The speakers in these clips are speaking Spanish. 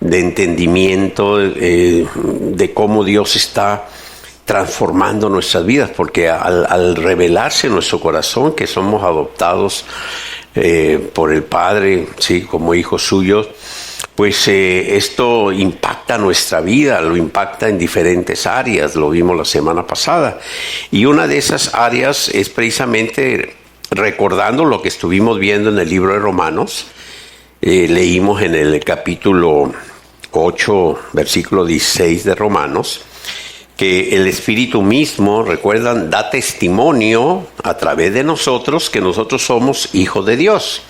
de entendimiento de cómo Dios está transformando nuestras vidas, porque al revelarse en nuestro corazón que somos adoptados por el Padre, sí, como hijos suyos, pues esto impacta nuestra vida, lo impacta en diferentes áreas, lo vimos la semana pasada. Y una de esas áreas es precisamente recordando lo que estuvimos viendo en el libro de Romanos. Leímos en el capítulo 8, versículo 16 de Romanos, que el Espíritu mismo, recuerdan, da testimonio a través de nosotros que nosotros somos hijos de Dios.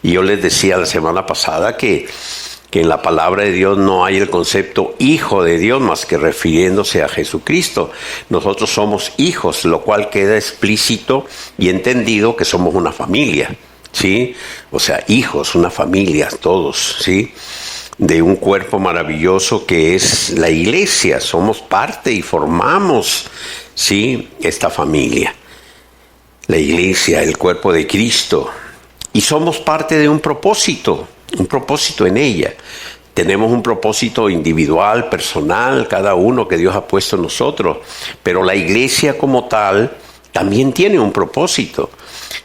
Y yo les decía la semana pasada que en la palabra de Dios no hay el concepto hijo de Dios más que refiriéndose a Jesucristo. Nosotros somos hijos, lo cual queda explícito y entendido que somos una familia, ¿sí? O sea, hijos, una familia, todos, ¿sí? De un cuerpo maravilloso que es la iglesia. Somos parte y formamos, ¿sí?, esta familia. La iglesia, el cuerpo de Cristo. Y somos parte de un propósito en ella. Tenemos un propósito individual, personal, cada uno que Dios ha puesto en nosotros. Pero la iglesia como tal también tiene un propósito.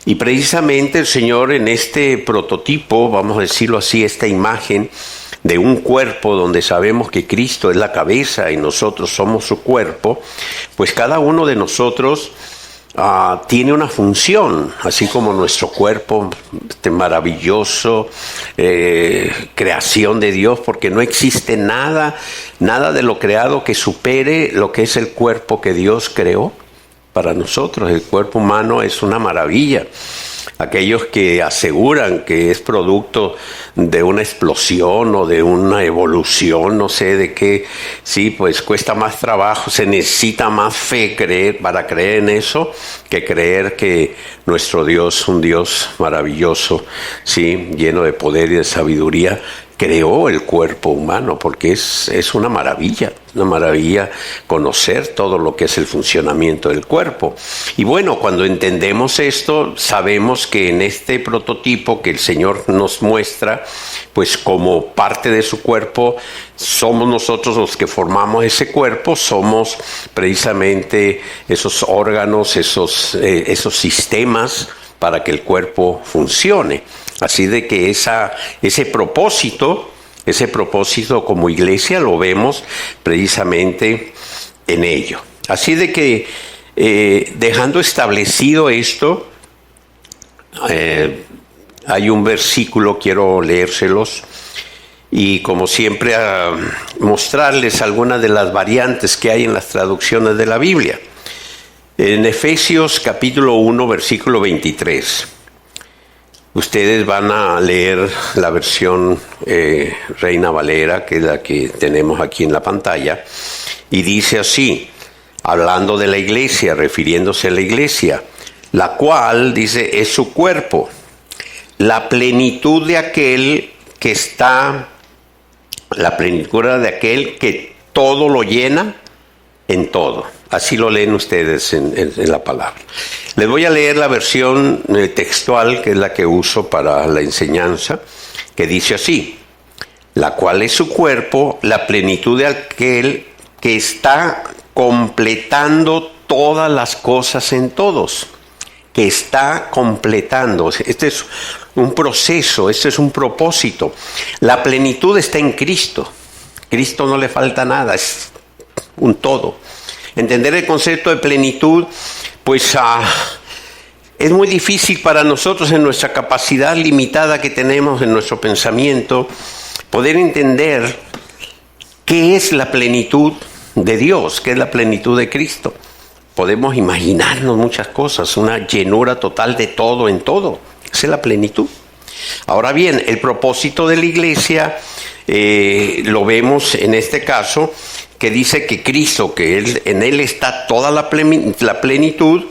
Y precisamente el Señor en este prototipo, vamos a decirlo así, esta imagen de un cuerpo donde sabemos que Cristo es la cabeza y nosotros somos su cuerpo, pues cada uno de nosotros tiene una función, así como nuestro cuerpo, maravilloso, creación de Dios, porque no existe nada de lo creado que supere lo que es el cuerpo que Dios creó para nosotros. El cuerpo humano es una maravilla. Aquellos que aseguran que es producto de una explosión o de una evolución, no sé de qué, sí, pues cuesta más trabajo, se necesita más fe para creer en eso, que creer que nuestro Dios, un Dios maravilloso, sí, lleno de poder y de sabiduría, creó el cuerpo humano, porque es una maravilla conocer todo lo que es el funcionamiento del cuerpo. Y bueno, cuando entendemos esto, sabemos que en este prototipo que el Señor nos muestra, pues como parte de su cuerpo, somos nosotros los que formamos ese cuerpo, somos precisamente esos órganos, esos sistemas para que el cuerpo funcione. Así de que ese propósito como iglesia lo vemos precisamente en ello. Así de que dejando establecido esto, hay un versículo, quiero leérselos, y como siempre mostrarles algunas de las variantes que hay en las traducciones de la Biblia. En Efesios capítulo 1, versículo 23. Ustedes van a leer la versión Reina Valera, que es la que tenemos aquí en la pantalla, y dice así, hablando de la iglesia, refiriéndose a la iglesia, la cual, dice, es su cuerpo, la plenitud de aquel que está, la plenitud de aquel que todo lo llena en todo. Así lo leen ustedes en la palabra. Les voy a leer la versión textual, que es la que uso para la enseñanza, que dice así, la cual es su cuerpo, la plenitud de aquel que está completando todas las cosas en todos. Que está completando. Este es un proceso, este es un propósito. La plenitud está en Cristo. Cristo no le falta nada, es un todo. Entender el concepto de plenitud, pues es muy difícil para nosotros en nuestra capacidad limitada que tenemos en nuestro pensamiento, poder entender qué es la plenitud de Dios, qué es la plenitud de Cristo. Podemos imaginarnos muchas cosas, una llenura total de todo en todo. Esa es la plenitud. Ahora bien, el propósito de la iglesia lo vemos en este caso, que dice que Cristo, que en Él está toda la plenitud,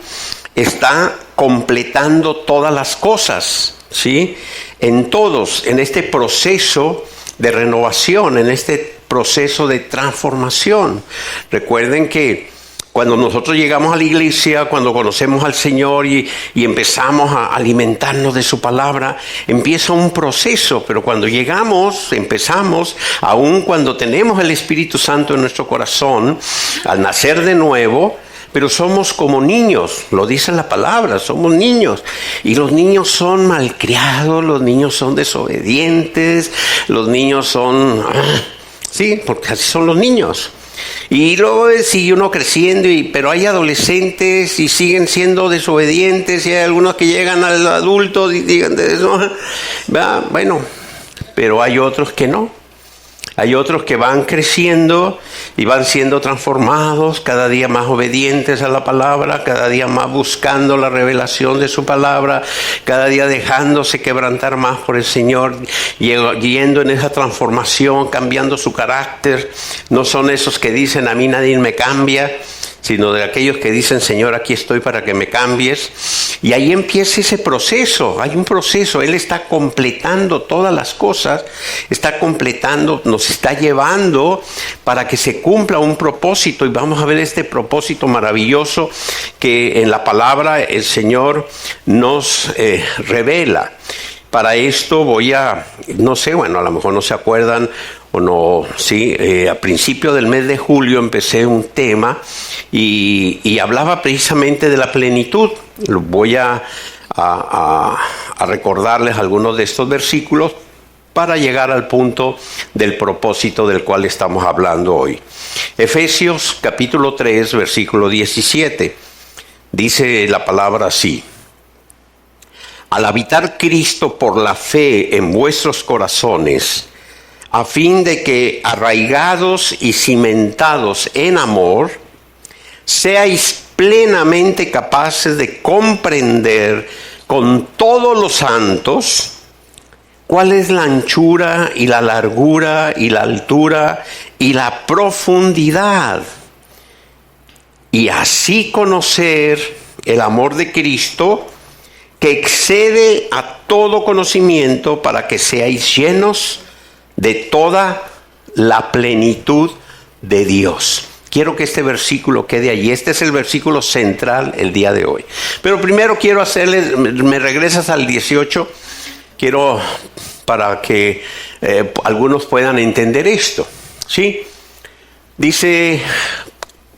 está completando todas las cosas, ¿sí? En todos, en este proceso de renovación, en este proceso de transformación. Recuerden que Cuando nosotros llegamos a la iglesia, cuando conocemos al Señor y empezamos a alimentarnos de su palabra, empieza un proceso, pero cuando empezamos, aun cuando tenemos el Espíritu Santo en nuestro corazón, al nacer de nuevo, pero somos como niños, lo dice la palabra, somos niños. Y los niños son malcriados, los niños son desobedientes, los niños son... Sí, porque así son los niños. Y luego sigue uno creciendo, pero hay adolescentes y siguen siendo desobedientes, y hay algunos que llegan al adulto y digan de eso. Bueno, pero hay otros que no. Hay otros que van creciendo y van siendo transformados, cada día más obedientes a la palabra, cada día más buscando la revelación de su palabra, cada día dejándose quebrantar más por el Señor, yendo en esa transformación, cambiando su carácter. No son esos que dicen, a mí nadie me cambia, sino de aquellos que dicen, Señor, aquí estoy para que me cambies. Y ahí empieza ese proceso, hay un proceso. Él está completando todas las cosas, nos está llevando para que se cumpla un propósito. Y vamos a ver este propósito maravilloso que en la palabra el Señor nos revela. Para esto a lo mejor no se acuerdan o no, sí, a principio del mes de julio empecé un tema y hablaba precisamente de la plenitud. Voy a recordarles algunos de estos versículos para llegar al punto del propósito del cual estamos hablando hoy. Efesios capítulo 3, versículo 17. Dice la palabra así: al habitar Cristo por la fe en vuestros corazones, a fin de que, arraigados y cimentados en amor, seáis plenamente capaces de comprender con todos los santos cuál es la anchura y la largura y la altura y la profundidad, y así conocer el amor de Cristo, que excede a todo conocimiento, para que seáis llenos de toda la plenitud de Dios. Quiero que este versículo quede allí. Este es el versículo central el día de hoy. Pero primero quiero me regresas al 18, para que algunos puedan entender esto, ¿sí? Dice,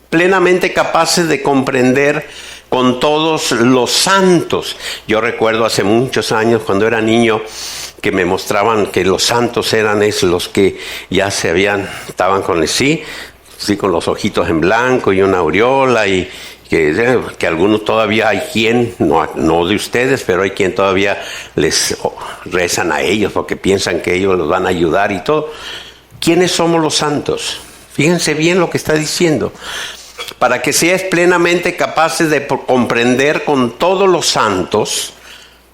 plenamente capaces de comprender con todos los santos. Yo recuerdo hace muchos años, cuando era niño, que me mostraban que los santos eran los que ya estaban con con los ojitos en blanco y una aureola, y que algunos todavía hay quien, no de ustedes, pero hay quien todavía les rezan a ellos porque piensan que ellos los van a ayudar y todo. ¿Quiénes somos los santos? Fíjense bien lo que está diciendo. Para que seáis plenamente capaces de comprender con todos los santos,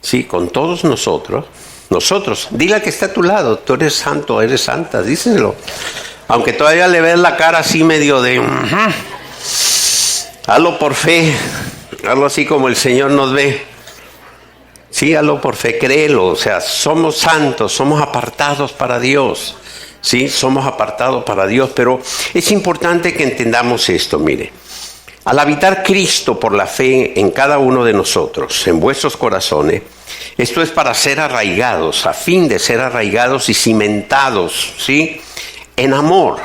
sí, con todos nosotros, dile al que está a tu lado, tú eres santo, eres santa, díselo. Aunque todavía le ves la cara así medio de... Hazlo por fe, hazlo así como el Señor nos ve. Sí, hazlo por fe, créelo. O sea, somos santos, somos apartados para Dios. Sí, somos apartados para Dios, pero es importante que entendamos esto, mire. Al habitar Cristo por la fe en cada uno de nosotros, en vuestros corazones, esto es para ser arraigados, a fin de ser arraigados y cimentados, ¿sí?, en amor,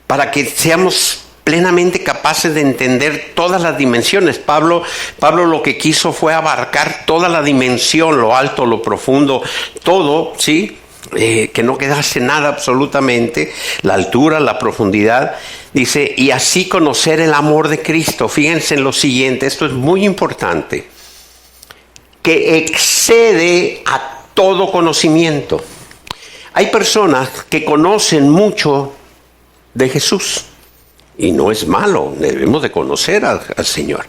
para que seamos plenamente capaces de entender todas las dimensiones. Pablo lo que quiso fue abarcar toda la dimensión, lo alto, lo profundo, todo, ¿sí?, que no quedase nada absolutamente, la altura, la profundidad. Dice, y así conocer el amor de Cristo. Fíjense en lo siguiente, esto es muy importante, que excede a todo conocimiento. Hay personas que conocen mucho de Jesús, y no es malo, debemos de conocer al Señor.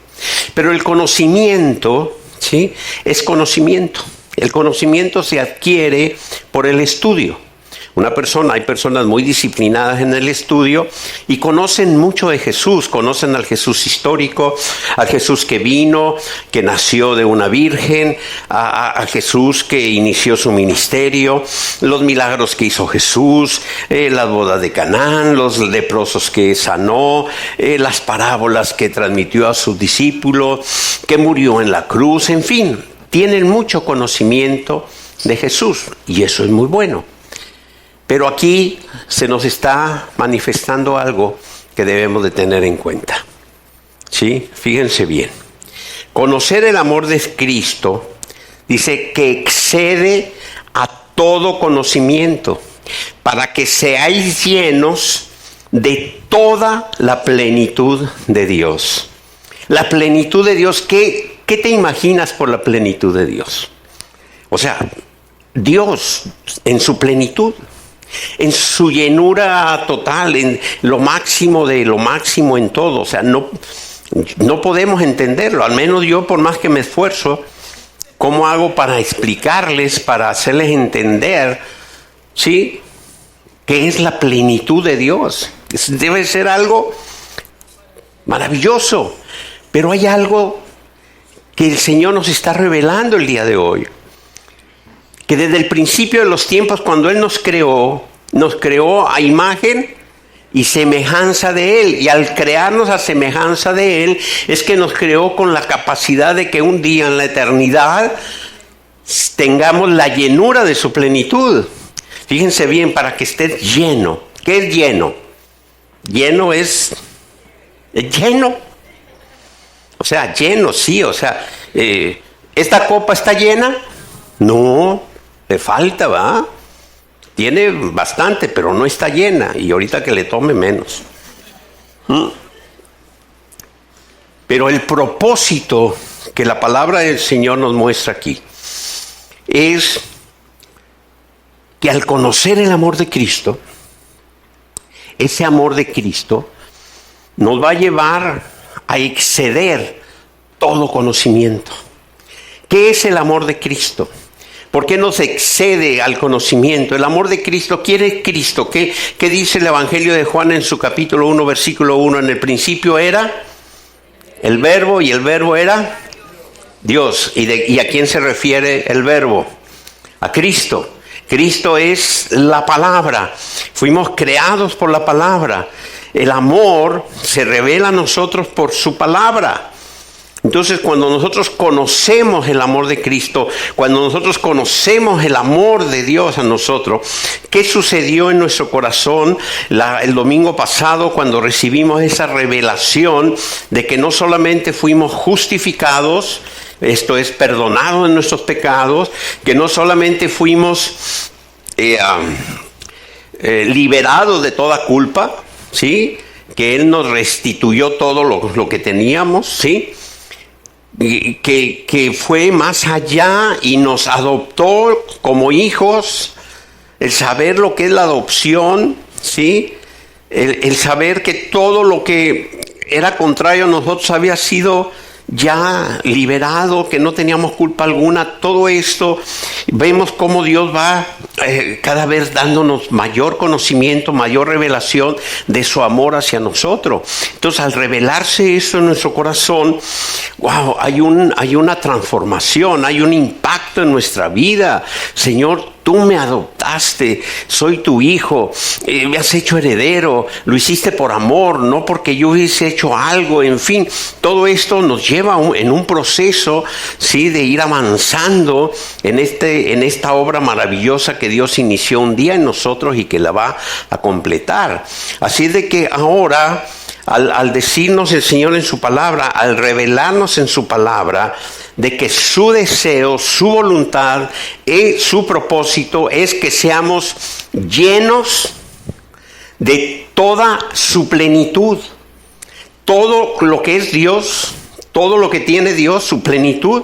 Pero el conocimiento, ¿sí?, es conocimiento. El conocimiento se adquiere por el estudio. Hay personas muy disciplinadas en el estudio y conocen mucho de Jesús, conocen al Jesús histórico, al Jesús que vino, que nació de una virgen, a Jesús que inició su ministerio, los milagros que hizo Jesús, las bodas de Canaán, los leprosos que sanó, las parábolas que transmitió a sus discípulos, que murió en la cruz, en fin, tienen mucho conocimiento de Jesús y eso es muy bueno. Pero aquí se nos está manifestando algo que debemos de tener en cuenta. ¿Sí? Fíjense bien. Conocer el amor de Cristo dice que excede a todo conocimiento para que seáis llenos de toda la plenitud de Dios. La plenitud de Dios, ¿qué te imaginas por la plenitud de Dios? O sea, Dios en su plenitud, en su llenura total, en lo máximo de lo máximo en todo. O sea, no podemos entenderlo, al menos yo, por más que me esfuerzo, ¿cómo hago para explicarles, para hacerles entender, ¿sí?, qué es la plenitud de Dios? Debe ser algo maravilloso, pero hay algo que el Señor nos está revelando el día de hoy. Que desde el principio de los tiempos, cuando Él nos creó a imagen y semejanza de Él. Y al crearnos a semejanza de Él, es que nos creó con la capacidad de que un día en la eternidad tengamos la llenura de su plenitud. Fíjense bien, para que esté lleno. ¿Qué es lleno? Lleno es lleno. O sea, lleno, sí. O sea, ¿esta copa está llena? No, le falta, ¿va? Tiene bastante, pero no está llena. Y ahorita que le tome menos. Pero el propósito que la palabra del Señor nos muestra aquí es que al conocer el amor de Cristo, ese amor de Cristo nos va a llevar a exceder todo conocimiento. ¿Qué es el amor de Cristo? ¿Por qué nos excede al conocimiento? El amor de Cristo, ¿quién es Cristo? ¿Qué dice el Evangelio de Juan en su capítulo 1, versículo 1? En el principio era el Verbo, y el Verbo era Dios. ¿Y a quién se refiere el Verbo? A Cristo. Cristo es la palabra. Fuimos creados por la palabra. El amor se revela a nosotros por su palabra. Entonces, cuando nosotros conocemos el amor de Cristo, cuando nosotros conocemos el amor de Dios a nosotros, ¿qué sucedió en nuestro corazón el domingo pasado cuando recibimos esa revelación de que no solamente fuimos justificados, esto es, perdonados de nuestros pecados, que no solamente fuimos liberados de toda culpa, ¿sí?, que Él nos restituyó todo lo que teníamos, ¿sí?, que fue más allá y nos adoptó como hijos? El saber lo que es la adopción, ¿sí? El saber que todo lo que era contrario a nosotros había sido ya liberado, que no teníamos culpa alguna. Todo esto, vemos cómo Dios va cada vez dándonos mayor conocimiento, mayor revelación de su amor hacia nosotros. Entonces, al revelarse eso en nuestro corazón, wow, hay una transformación, hay un impacto en nuestra vida. Señor, tú me adoptaste, soy tu hijo, me has hecho heredero, lo hiciste por amor, no porque yo hubiese hecho algo. En fin, todo esto nos lleva en un proceso, ¿sí?, de ir avanzando en esta obra maravillosa que Dios inició un día en nosotros y que la va a completar. Así de que ahora, al decirnos el Señor en su palabra, al revelarnos en su palabra, de que su deseo, su voluntad, su propósito es que seamos llenos de toda su plenitud. Todo lo que es Dios, todo lo que tiene Dios, su plenitud,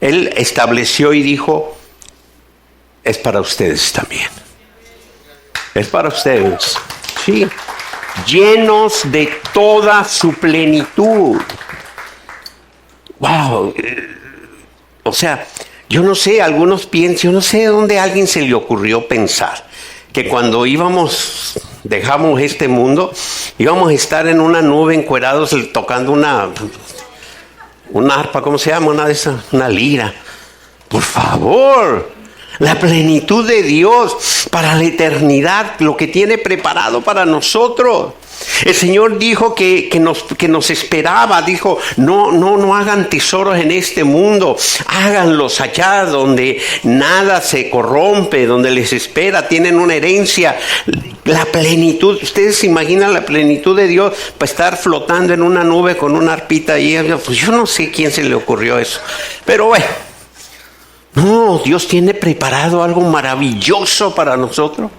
Él estableció y dijo, es para ustedes también. Es para ustedes, sí. Llenos de toda su plenitud. Wow, o sea, yo no sé, algunos piensan, yo no sé de dónde a alguien se le ocurrió pensar que cuando dejamos este mundo, íbamos a estar en una nube encuerados tocando una arpa, ¿cómo se llama? Una lira. Por favor, la plenitud de Dios para la eternidad, lo que tiene preparado para nosotros. El Señor dijo que nos esperaba, dijo, no hagan tesoros en este mundo, háganlos allá donde nada se corrompe, donde les espera, tienen una herencia, la plenitud. Ustedes se imaginan la plenitud de Dios para estar flotando en una nube con una arpita ahí. Pues yo no sé quién se le ocurrió eso, pero bueno, no, Dios tiene preparado algo maravilloso para nosotros.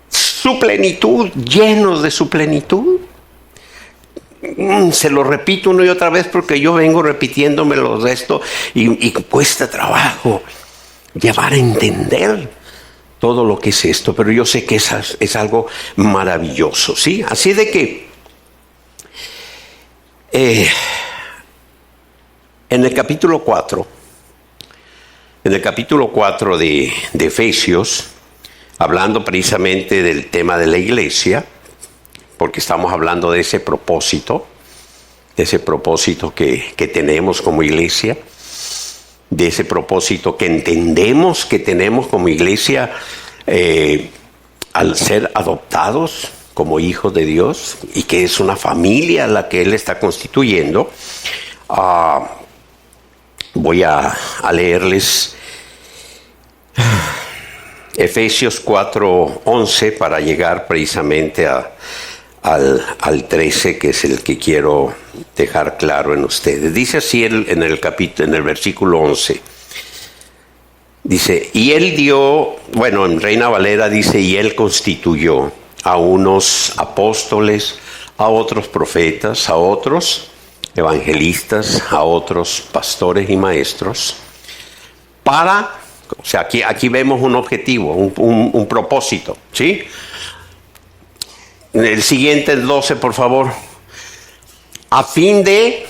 Su plenitud, llenos de su plenitud. Se lo repito una y otra vez porque yo vengo repitiéndomelo de esto y cuesta trabajo llevar a entender todo lo que es esto, pero yo sé que es algo maravilloso, ¿sí? Así de que en el capítulo 4 de Efesios, hablando precisamente del tema de la iglesia, porque estamos hablando de ese propósito que tenemos como iglesia, de ese propósito que entendemos que tenemos como iglesia al ser adoptados como hijos de Dios y que es una familia la que Él está constituyendo. Voy a leerles Efesios 4:11 para llegar precisamente al 13, que es el que quiero dejar claro en ustedes. Dice así en el versículo 11. Dice, y Él dio, bueno, en Reina Valera dice, y Él constituyó a unos apóstoles, a otros profetas, a otros evangelistas, a otros pastores y maestros, o sea, aquí vemos un objetivo, un propósito, ¿sí? El siguiente, el 12, por favor. A fin de,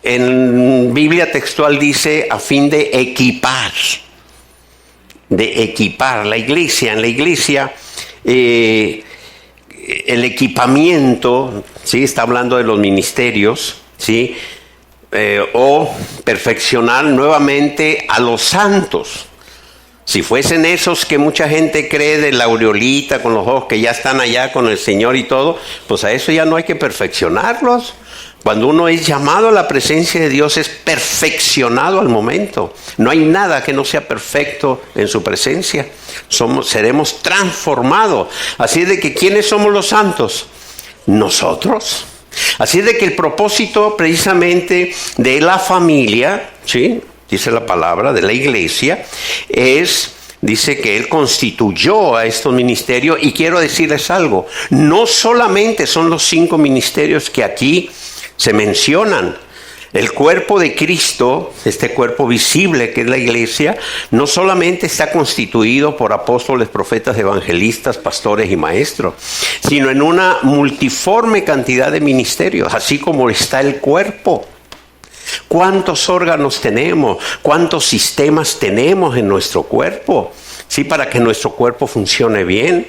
en Biblia textual dice, a fin de equipar la iglesia. En la iglesia, el equipamiento, ¿sí? Está hablando de los ministerios, ¿sí? O perfeccionar nuevamente a los santos. Si fuesen esos que mucha gente cree de la aureolita con los ojos que ya están allá con el Señor y todo, pues a eso ya no hay que perfeccionarlos. Cuando uno es llamado a la presencia de Dios es perfeccionado al momento. No hay nada que no sea perfecto en su presencia. Seremos transformados. Así de que ¿quiénes somos los santos? Nosotros. Así de que el propósito precisamente de la familia, ¿sí? Dice la palabra, de la iglesia, dice que Él constituyó a estos ministerios. Y quiero decirles algo, no solamente son los 5 ministerios que aquí se mencionan. El cuerpo de Cristo, este cuerpo visible que es la iglesia, no solamente está constituido por apóstoles, profetas, evangelistas, pastores y maestros, sino en una multiforme cantidad de ministerios, así como está el cuerpo. ¿Cuántos órganos tenemos? ¿Cuántos sistemas tenemos en nuestro cuerpo? Sí, para que nuestro cuerpo funcione bien.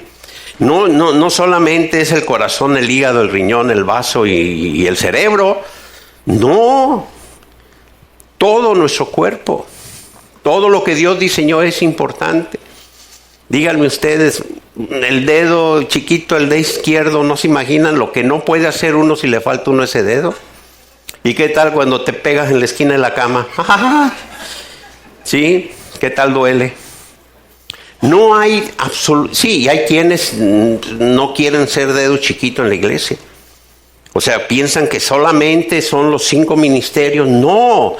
No solamente es el corazón, el hígado, el riñón, el vaso y el cerebro. No, todo nuestro cuerpo, todo lo que Dios diseñó es importante. Díganme ustedes, el dedo chiquito, el dedo izquierdo, ¿no se imaginan lo que no puede hacer uno si le falta uno ese dedo? ¿Y qué tal cuando te pegas en la esquina de la cama? ¿Sí? ¿Qué tal duele? No hay sí, hay quienes no quieren ser dedo chiquito en la iglesia. O sea, piensan que solamente son los 5 ministerios. No,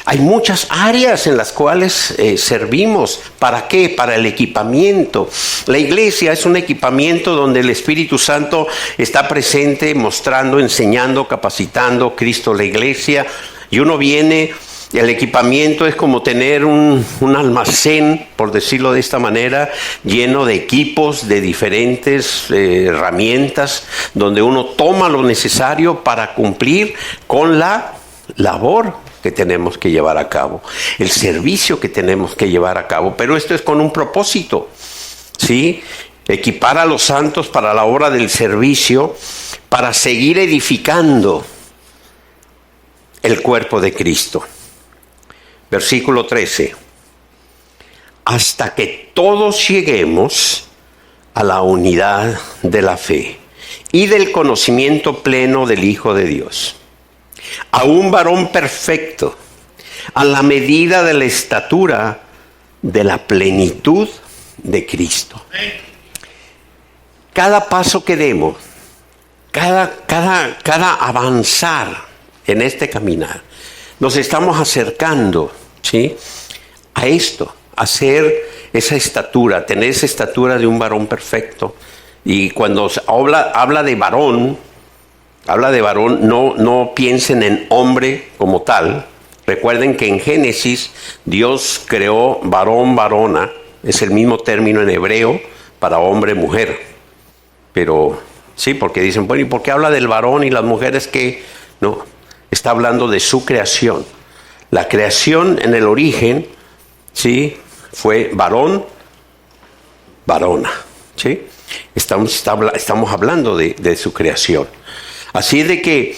hay muchas áreas en las cuales servimos. ¿Para qué? Para el equipamiento. La iglesia es un equipamiento donde el Espíritu Santo está presente, mostrando, enseñando, capacitando Cristo la iglesia. Y uno viene, el equipamiento es como tener un almacén, por decirlo de esta manera, lleno de equipos, de diferentes herramientas, donde uno toma lo necesario para cumplir con la labor que tenemos que llevar a cabo, el servicio que tenemos que llevar a cabo, pero esto es con un propósito, ¿sí? Equipar a los santos para la obra del servicio, para seguir edificando el cuerpo de Cristo. Versículo 13. Hasta que todos lleguemos a la unidad de la fe y del conocimiento pleno del Hijo de Dios, a un varón perfecto, a la medida de la estatura de la plenitud de Cristo. Cada paso que demos, cada avanzar en este caminar, nos estamos acercando, ¿sí?, a esto, a ser esa estatura, tener esa estatura de un varón perfecto. Y cuando habla de varón, no piensen en hombre como tal. Recuerden que en Génesis Dios creó varón, varona, es el mismo término en hebreo para hombre, mujer. Pero sí, porque dicen, bueno, ¿y por qué habla del varón y las mujeres que no? Está hablando de su creación. La creación en el origen, sí, fue varón, varona, ¿sí? Estamos hablando de su creación. Así de que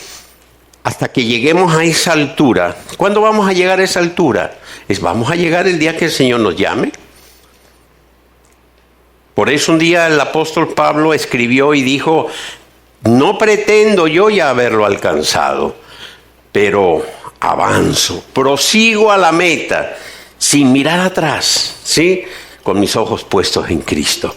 hasta que lleguemos a esa altura, ¿cuándo vamos a llegar a esa altura? Vamos a llegar el día que el Señor nos llame. Por eso un día el apóstol Pablo escribió y dijo, no pretendo yo ya haberlo alcanzado, pero avanzo, prosigo a la meta, sin mirar atrás, ¿sí?, con mis ojos puestos en Cristo.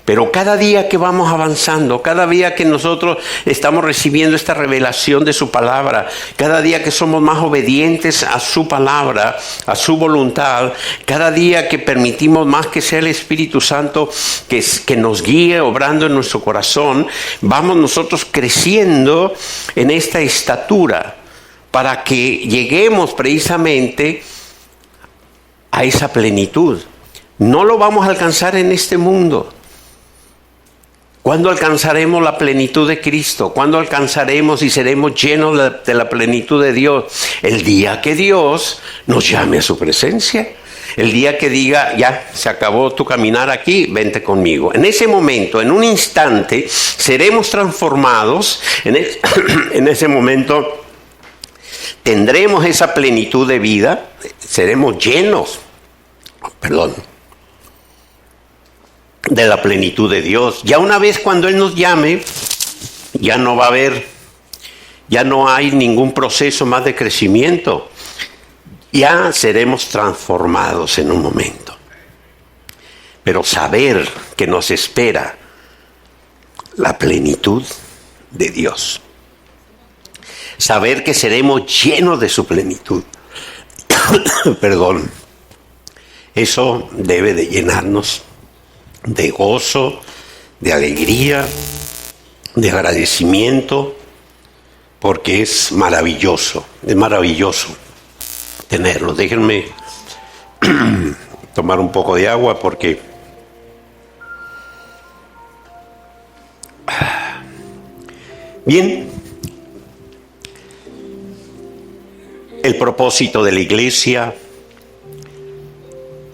Pero cada día que vamos avanzando, cada día que nosotros estamos recibiendo esta revelación de su palabra, cada día que somos más obedientes a su palabra, a su voluntad, cada día que permitimos más que sea el Espíritu Santo que nos guíe obrando en nuestro corazón, vamos nosotros creciendo en esta estatura para que lleguemos precisamente a esa plenitud. No lo vamos a alcanzar en este mundo. ¿Cuándo alcanzaremos la plenitud de Cristo? ¿Cuándo alcanzaremos y seremos llenos de la plenitud de Dios? El día que Dios nos llame a su presencia. El día que diga, ya, se acabó tu caminar aquí, vente conmigo. En ese momento, en un instante, seremos transformados. En ese momento tendremos esa plenitud de vida. Seremos llenos, de la plenitud de Dios. Ya una vez cuando Él nos llame, ya no hay ningún proceso más de crecimiento. Ya seremos transformados en un momento. Pero saber que nos espera la plenitud de Dios. Saber que seremos llenos de su plenitud. Eso debe de llenarnos de gozo, de alegría, de agradecimiento, porque es maravilloso tenerlo. Déjenme tomar un poco de agua porque bien, el propósito de la iglesia,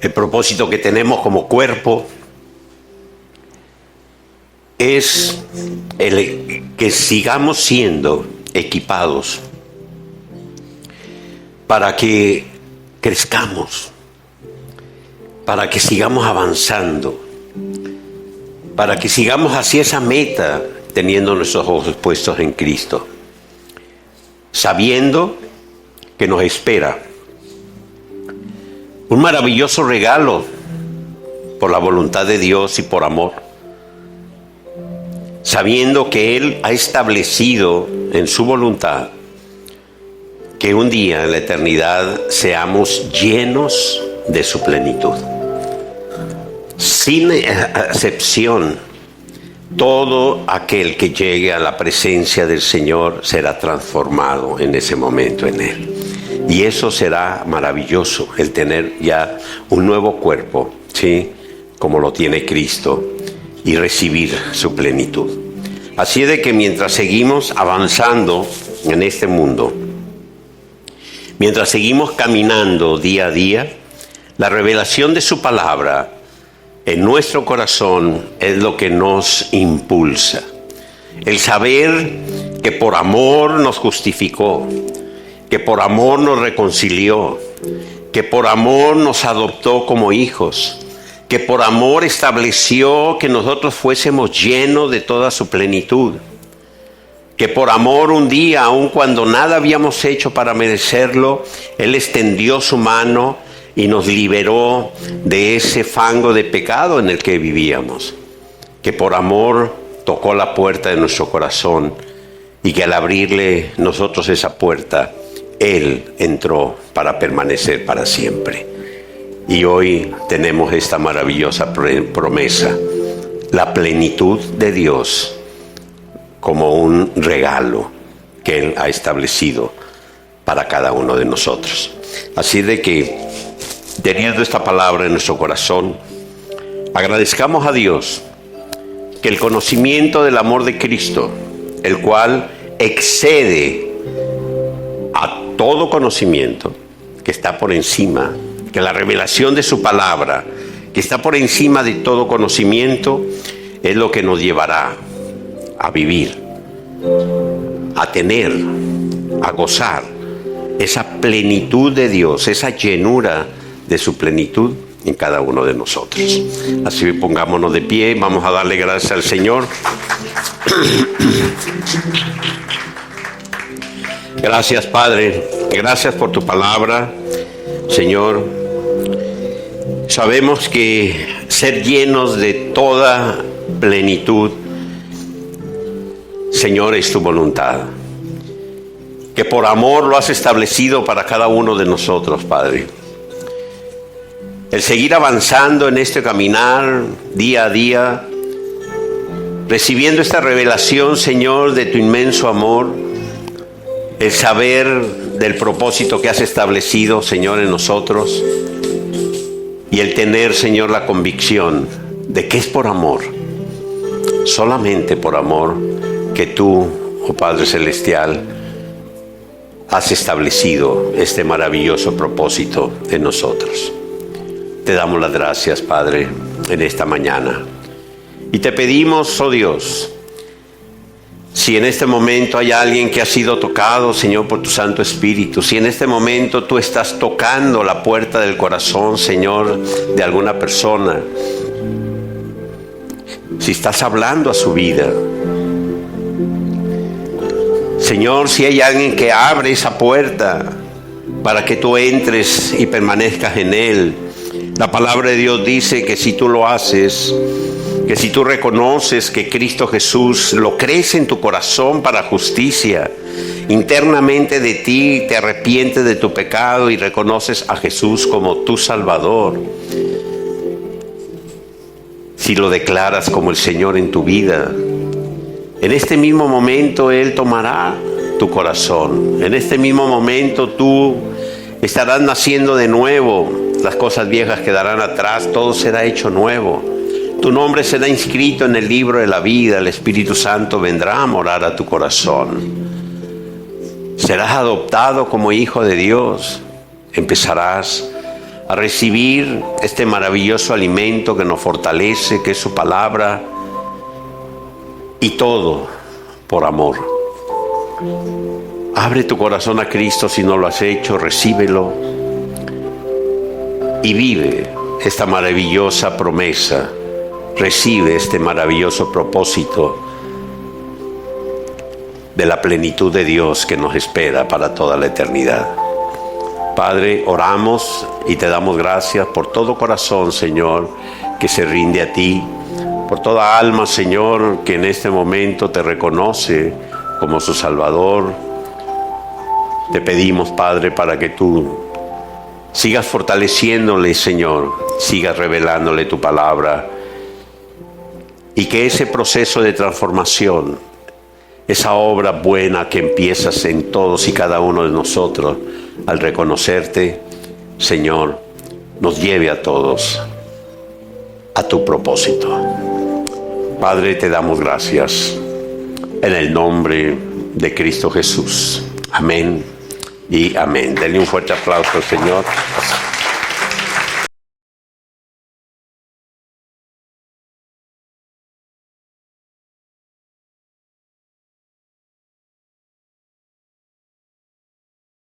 el propósito que tenemos como cuerpo, es el que sigamos siendo equipados para que crezcamos, para que sigamos avanzando, para que sigamos hacia esa meta teniendo nuestros ojos puestos en Cristo, sabiendo que nos espera un maravilloso regalo por la voluntad de Dios y por amor. Sabiendo que Él ha establecido en su voluntad que un día en la eternidad seamos llenos de su plenitud. Sin excepción, todo aquel que llegue a la presencia del Señor será transformado en ese momento en Él. Y eso será maravilloso, el tener ya un nuevo cuerpo, ¿sí?, como lo tiene Cristo, y recibir su plenitud. Así de que mientras seguimos avanzando en este mundo, mientras seguimos caminando día a día, la revelación de su palabra en nuestro corazón es lo que nos impulsa. El saber que por amor nos justificó, que por amor nos reconcilió, que por amor nos adoptó como hijos, que por amor estableció que nosotros fuésemos llenos de toda su plenitud, que por amor un día, aun cuando nada habíamos hecho para merecerlo, Él extendió su mano y nos liberó de ese fango de pecado en el que vivíamos, que por amor tocó la puerta de nuestro corazón y que al abrirle nosotros esa puerta, Él entró para permanecer para siempre. Y hoy tenemos esta maravillosa promesa, la plenitud de Dios como un regalo que Él ha establecido para cada uno de nosotros. Así de que, teniendo esta palabra en nuestro corazón, agradezcamos a Dios que el conocimiento del amor de Cristo, el cual excede a todo conocimiento, que está por encima, que la revelación de su palabra, que está por encima de todo conocimiento, es lo que nos llevará a vivir, a tener, a gozar esa plenitud de Dios, esa llenura de su plenitud en cada uno de nosotros. Así pongámonos de pie, vamos a darle gracias al Señor. Gracias, Padre, gracias por tu palabra, Señor. Sabemos que ser llenos de toda plenitud, Señor, es tu voluntad, que por amor lo has establecido para cada uno de nosotros, Padre. El seguir avanzando en este caminar día a día, recibiendo esta revelación, Señor, de tu inmenso amor, el saber del propósito que has establecido, Señor, en nosotros, y el tener, Señor, la convicción de que es por amor, solamente por amor, que tú, oh Padre Celestial, has establecido este maravilloso propósito en nosotros. Te damos las gracias, Padre, en esta mañana. Y te pedimos, oh Dios, si en este momento hay alguien que ha sido tocado, Señor, por tu Santo Espíritu, si en este momento tú estás tocando la puerta del corazón, Señor, de alguna persona, si estás hablando a su vida, Señor, si hay alguien que abre esa puerta para que tú entres y permanezcas en él, la palabra de Dios dice que si tú lo haces, que si tú reconoces que Cristo Jesús lo crees en tu corazón para justicia, internamente de ti te arrepientes de tu pecado y reconoces a Jesús como tu Salvador, si lo declaras como el Señor en tu vida, en este mismo momento Él tomará tu corazón. En este mismo momento tú estarás naciendo de nuevo. Las cosas viejas quedarán atrás, todo será hecho nuevo. Tu nombre será inscrito en el libro de la vida. El Espíritu Santo vendrá a morar a tu corazón. Serás adoptado como hijo de Dios. Empezarás a recibir este maravilloso alimento que nos fortalece, que es su palabra. Y todo por amor. Abre tu corazón a Cristo si no lo has hecho, recíbelo y vive esta maravillosa promesa. Recibe este maravilloso propósito de la plenitud de Dios que nos espera para toda la eternidad. Padre, oramos y te damos gracias por todo corazón, Señor, que se rinde a ti. Por toda alma, Señor, que en este momento te reconoce como su Salvador. Te pedimos, Padre, para que tú sigas fortaleciéndole, Señor, sigas revelándole tu palabra y que ese proceso de transformación, esa obra buena que empiezas en todos y cada uno de nosotros al reconocerte, Señor, nos lleve a todos a tu propósito. Padre, te damos gracias en el nombre de Cristo Jesús. Amén y amén. Denle un fuerte aplauso al Señor.